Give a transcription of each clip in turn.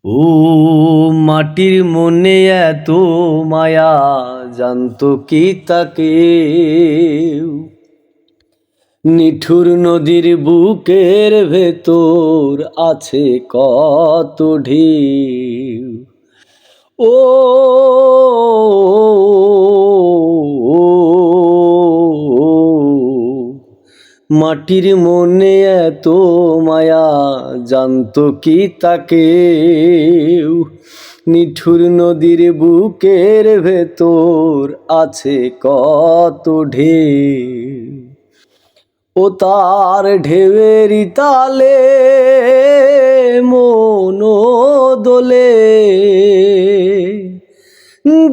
ও মাটির মনে এত মায়া, জানতো কি তাকে? নিঠুর নদীর বুকের ভেতর আছে কত ঢেউ। ও মাটির মনে এত মায়া, জানতো কি তাকে? নিঠুর নদীর বুকের ভেতর আছে কত ঢেউ। ও তার ঢেউয়েরই তালে মনো দোলে,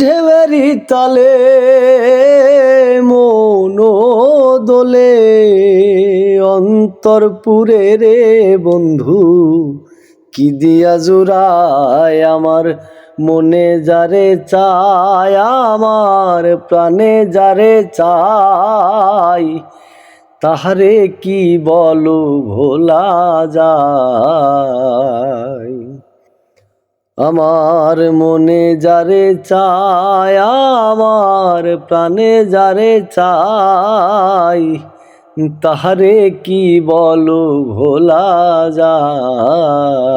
ঢেউয়েরই তালে মনো দোলে। অন্তর পুরে রে বন্ধু, কি দিয়া জোড়ায় আমার মনে যারে চায়, আমার প্রাণে যারে চাই, তাহারে কি বলো ভোলা যায়? আমার মনে যারে চায়, আমার প্রাণে যারে চাই, তাহারে কি বলো ভোলা যায়?